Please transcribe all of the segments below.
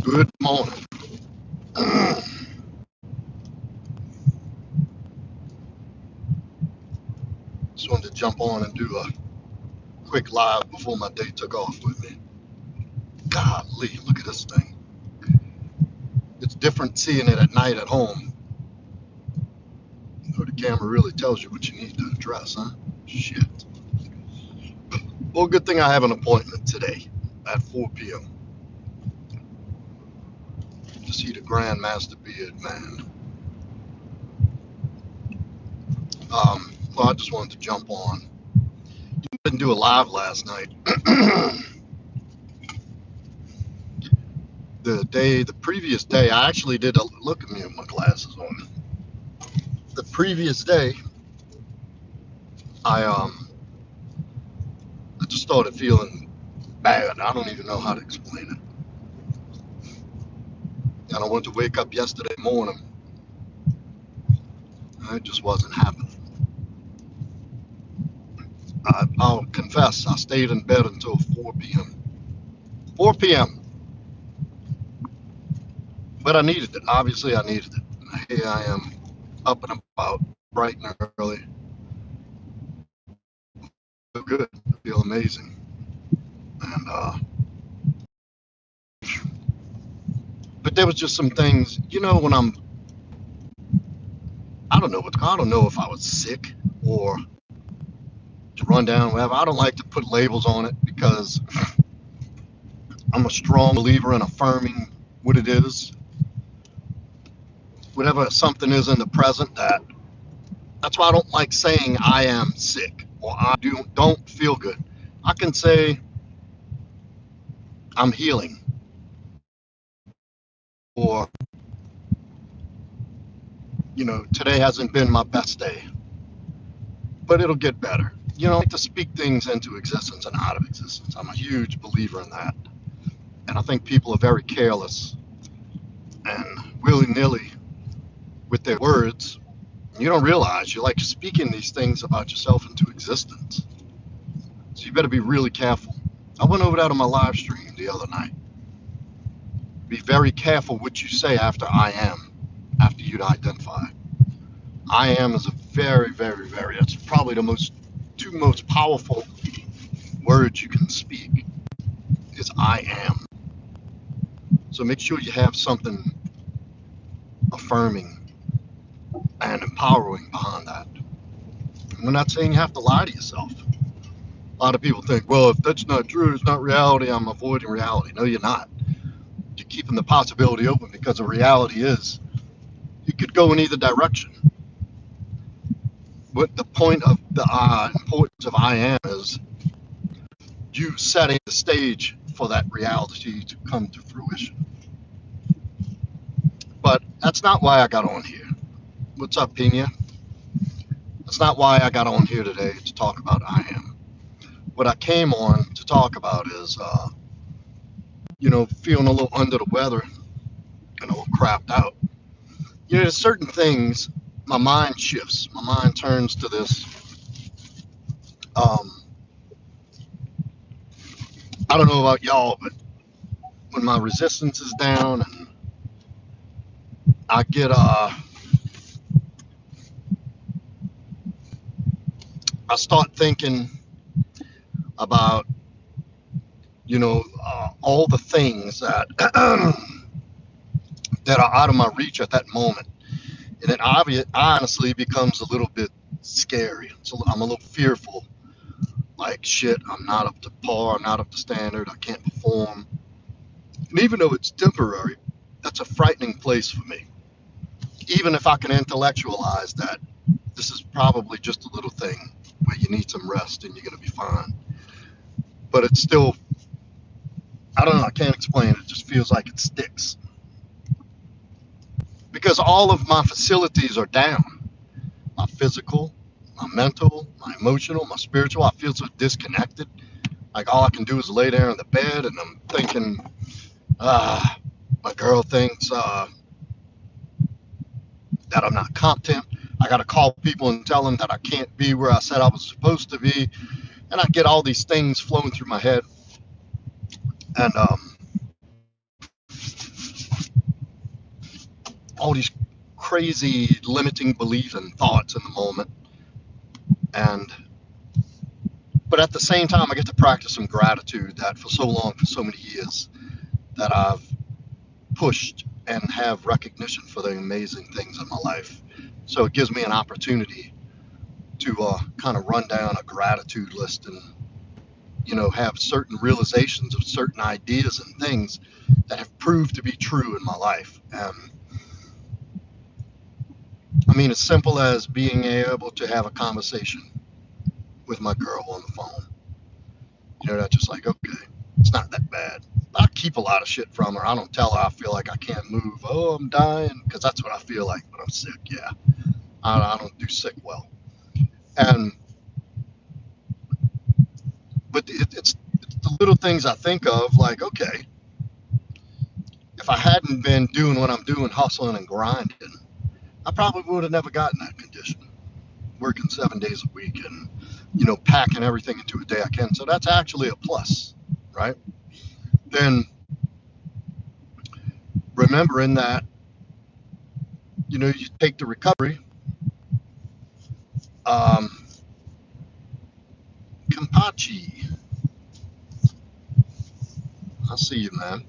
Good morning. Just wanted to jump on and do a quick live before my day took off with me. Golly, look at this thing. It's different seeing it at night at home. The camera really tells you what you need to address, huh? Shit. Well, good thing I have an appointment today at 4 p.m. to see the Grandmaster Beard Man. Well, I just wanted to jump on. Didn't do a live last night. The previous day, I actually did look at me with my glasses on. The previous day, I just started feeling bad. I don't even know how to explain it. And I went to wake up yesterday morning, and it just wasn't happening. I'll confess, I stayed in bed until 4 p.m. 4 p.m. But I needed it. Obviously, I needed it. Here I am, up and about, bright and early. Feel good. I feel amazing. And but there was just some things, when I don't know if I was sick or to run down, whatever. I don't like to put labels on it because I'm a strong believer in affirming what it is. Whatever something is in the present, that's why I don't like saying I am sick or I don't feel good. I can say I'm healing, or today hasn't been my best day, but it'll get better. I like to speak things into existence and out of existence. I'm a huge believer in that. And I think people are very careless and willy-nilly with their words. You don't realize you're like speaking these things about yourself into existence. So you better be really careful. I went over that on my live stream the other night. Be very careful what you say after I am, after you'd identify. I am is a very, very, very, it's probably the two most powerful words you can speak is I am. So make sure you have something affirming and empowering behind that. We're not saying you have to lie to yourself. A lot of people think, well, if that's not true, it's not reality, I'm avoiding reality. No, you're not. You're keeping the possibility open because the reality is you could go in either direction. But the point of the importance of I am is you setting the stage for that reality to come to fruition. But that's not why I got on here. What's up, Pena? That's not why I got on here today to talk about I am. What I came on to talk about is, feeling a little under the weather and a little crapped out. There's certain things, my mind shifts. My mind turns to this. I don't know about y'all, but when my resistance is down and I get, I start thinking about, all the things that that are out of my reach at that moment. And it honestly becomes a little bit scary. So I'm a little fearful. Like, shit, I'm not up to par, I'm not up to standard, I can't perform. And even though it's temporary, that's a frightening place for me. Even if I can intellectualize that this is probably just a little thing where you need some rest and you're going to be fine. But it's still, I don't know, I can't explain it. It just feels like it sticks. Because all of my facilities are down. My physical, my mental, my emotional, my spiritual. I feel so disconnected. Like all I can do is lay there in the bed and I'm thinking, my girl thinks that I'm not competent. I got to call people and tell them that I can't be where I said I was supposed to be. And I get all these things flowing through my head. And all these crazy limiting beliefs and thoughts in the moment. And but at the same time, I get to practice some gratitude that for so long, for so many years, that I've pushed and have recognition for the amazing things in my life. So it gives me an opportunity to kind of run down a gratitude list and have certain realizations of certain ideas and things that have proved to be true in my life. I mean, as simple as being able to have a conversation with my girl on the phone. That's just like, okay, it's not that bad. I keep a lot of shit from her. I don't tell her I feel like I can't move. Oh, I'm dying, because that's what I feel like when I'm sick. Yeah, I don't do sick well. And but it's the little things I think of, like, okay, if I hadn't been doing what I'm doing, hustling and grinding, I probably would have never gotten that condition. Working 7 days a week and packing everything into a day I can. So that's actually a plus, right? Then remembering that you take the recovery. Kampachi, I see you, man.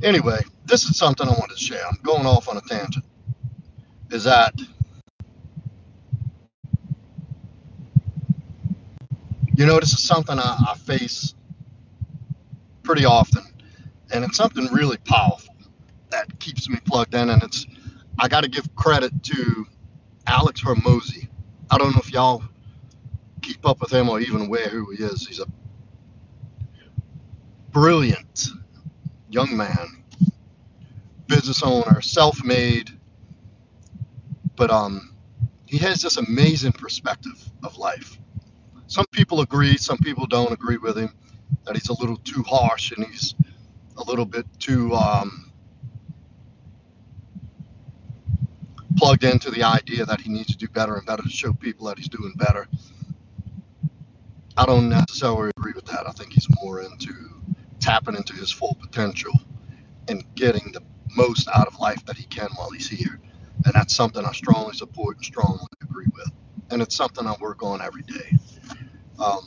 Anyway, this is something I wanted to share. I'm going off on a tangent. Is that this is something I face pretty often, and it's something really powerful that keeps me plugged in. And I got to give credit to Alex Hormozy. I don't know if y'all keep up with him or even aware who he is. He's a brilliant young man, business owner, self-made, but he has this amazing perspective of life. Some people agree, some people don't agree with him, that he's a little too harsh and he's a little bit too plugged into the idea that he needs to do better and better to show people that he's doing better. I don't necessarily agree with that. I think he's more into tapping into his full potential and getting the most out of life that he can while he's here. And that's something I strongly support and strongly agree with. And it's something I work on every day. But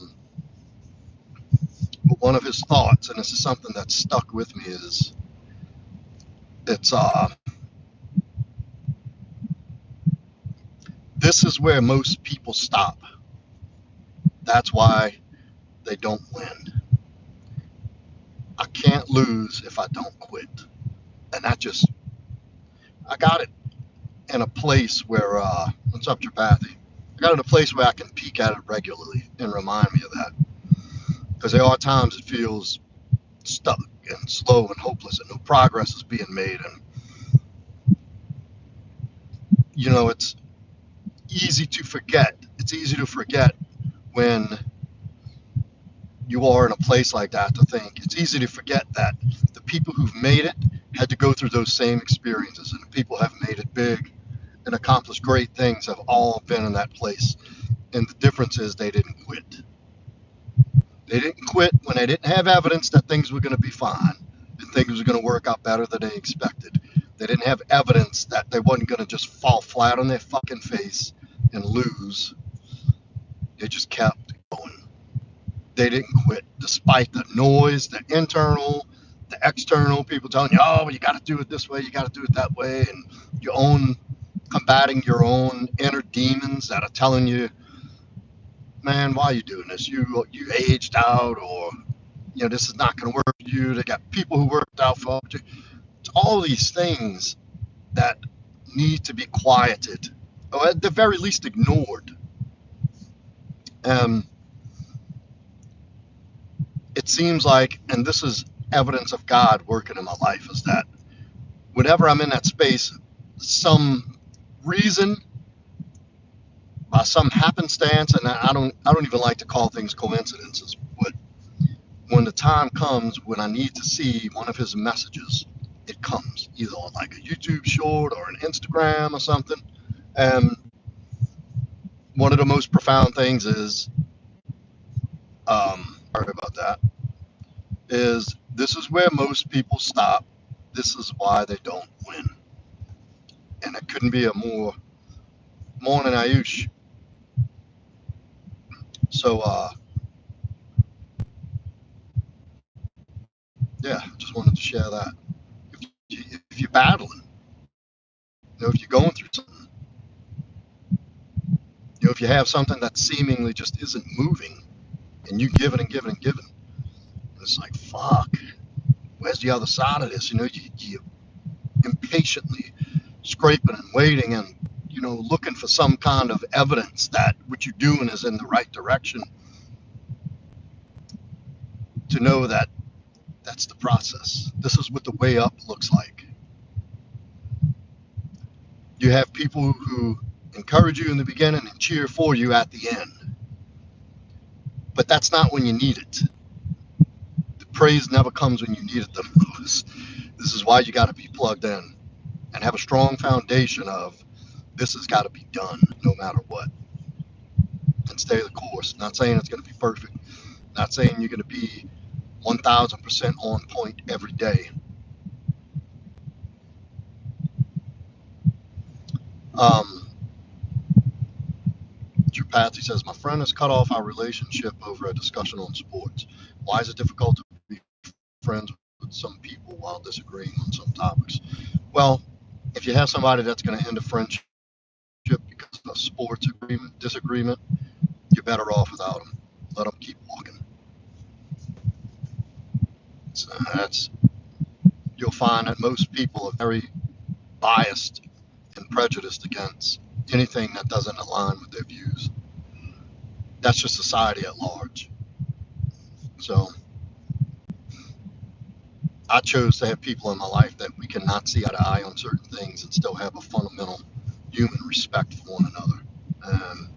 one of his thoughts, and this is something that's stuck with me, is this is where most people stop. That's why they don't win. I can't lose if I don't quit. And I got it in a place where, what's up, Japathy? I got it in a place where I can peek at it regularly and remind me of that. Because there are times it feels stuck and slow and hopeless and no progress is being made. And, it's easy to forget. It's easy to forget when you are in a place like that, to think it's easy to forget that the people who've made it had to go through those same experiences, and the people who have made it big and accomplished great things have all been in that place. And the difference is they didn't quit. They didn't quit when they didn't have evidence that things were going to be fine and things were going to work out better than they expected. They didn't have evidence that they wasn't going to just fall flat on their fucking face and lose. They just kept going. They didn't quit despite the noise, the internal, the external, people telling you, oh, you got to do it this way, you got to do it that way, and your own combating your own inner demons that are telling you, man, why are you doing this? You aged out, or this is not going to work for you. They got people who worked out for you. It's all these things that need to be quieted, or at the very least ignored. It seems like, and this is evidence of God working in my life, is that whenever I'm in that space, some reason, by some happenstance, and I don't even like to call things coincidences, but when the time comes when I need to see one of his messages, it comes either on like a YouTube short or an Instagram or something. And one of the most profound things is, sorry about that, is this is where most people stop This is why they don't win. And it couldn't be a more morning Ayush. So yeah, just wanted to share that. If you're battling, if you're going through something, if you have something that seemingly just isn't moving, and you give it and give it and give it, and it's like, fuck, where's the other side of this? You impatiently scraping and waiting and looking for some kind of evidence that what you're doing is in the right direction, to know that that's the process. This is what the way up looks like. You have people who encourage you in the beginning and cheer for you at the end, but that's not when you need it. The praise never comes when you need it the most. This is why you got to be plugged in and have a strong foundation of this has got to be done no matter what, and stay the course. Not saying it's going to be perfect, not saying you're going to be 1000% on point every day. um Tripathi says, my friend has cut off our relationship over a discussion on sports. Why is it difficult to be friends with some people while disagreeing on some topics? Well, if you have somebody that's going to end a friendship because of a sports disagreement, you're better off without them. Let them keep walking. So you'll find that most people are very biased and prejudiced against anything that doesn't align with their views. That's just society at large. So I chose to have people in my life that we cannot see eye to eye on certain things and still have a fundamental human respect for one another. And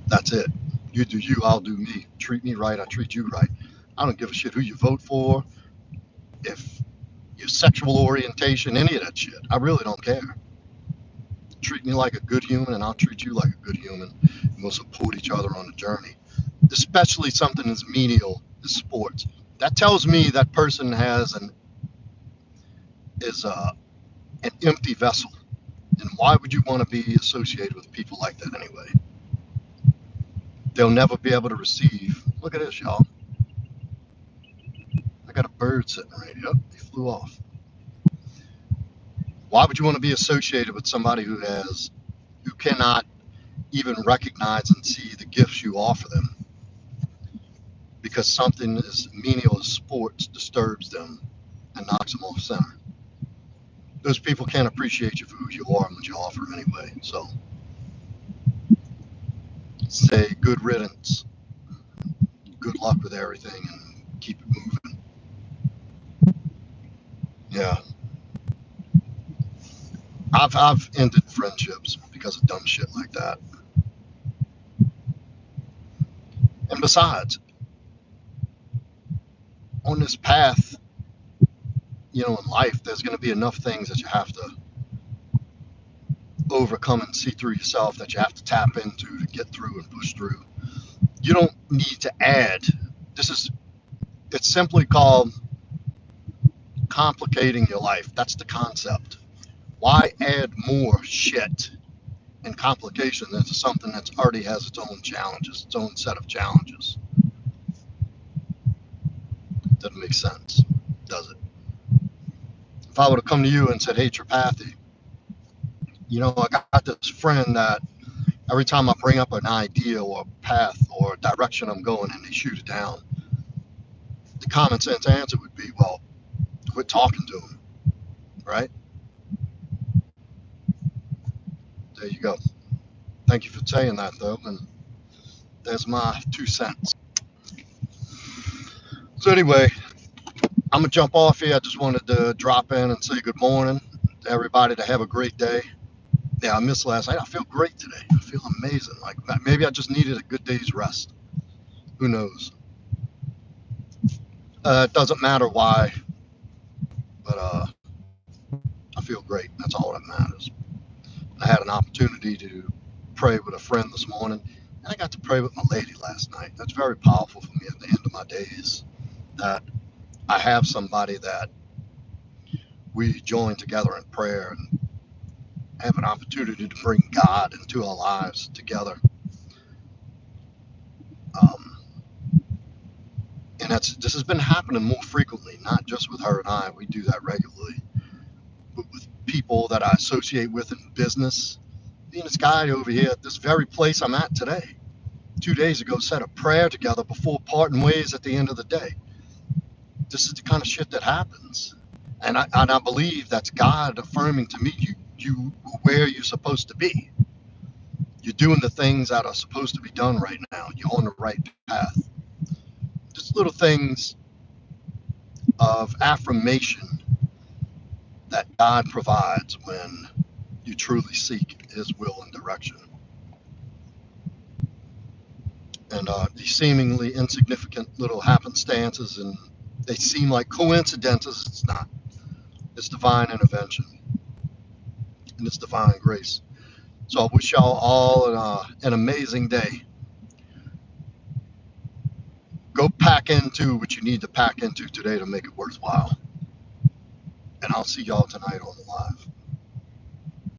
that's it. You do you, I'll do me. Treat me right, I treat you right. I don't give a shit who you vote for, if your sexual orientation, any of that shit. I really don't care. Treat me like a good human, and I'll treat you like a good human. And we'll support each other on the journey. Especially something as menial as sports. That tells me that person is an empty vessel. And why would you want to be associated with people like that anyway? They'll never be able to receive. Look at this, y'all. I got a bird sitting right here. He flew off. Why would you want to be associated with somebody who cannot even recognize and see the gifts you offer them because something as menial as sports disturbs them and knocks them off center? Those people can't appreciate you for who you are and what you offer anyway. So say good riddance, good luck with everything, and keep it moving. Yeah, I've ended friendships because of dumb shit like that. And besides, on this path, in life, there's going to be enough things that you have to overcome and see through yourself, that you have to tap into to get through and push through. You don't need to add. It's simply called complicating your life. That's the concept. Why add more shit and complication into something that already has its own challenges, its own set of challenges? Doesn't make sense, does it? If I would have come to you and said, hey, Tripathi, I got this friend that every time I bring up an idea or a path or a direction I'm going in, they shoot it down. The common sense answer would be, well, quit talking to him, right? There you go. Thank you for saying that, though, and there's my 2 cents. So anyway, I'm gonna jump off here. I just wanted to drop in and say good morning to everybody, to have a great day. Yeah, I missed last night. I feel great today. I feel amazing. Like maybe I just needed a good day's rest. Who knows? It doesn't matter why, but I feel great. That's all that matters. I had an opportunity to pray with a friend this morning, and I got to pray with my lady last night. That's very powerful for me at the end of my days. That I have somebody that we join together in prayer and have an opportunity to bring God into our lives together. Um, and this has been happening more frequently, not just with her and I. We do that regularly, but with people that I associate with in business. This guy over here at this very place I'm at today, 2 days ago, said a prayer together before parting ways at the end of the day. This is the kind of shit that happens. And I believe that's God affirming to me, you where you're supposed to be. You're doing the things that are supposed to be done right now. You're on the right path. Just little things of affirmation that God provides when you truly seek His will and direction. And these seemingly insignificant little happenstances, and they seem like coincidences. It's not. It's divine intervention and it's divine grace. So I wish y'all all an amazing day. Go pack into what you need to pack into today to make it worthwhile. And I'll see y'all tonight on the live.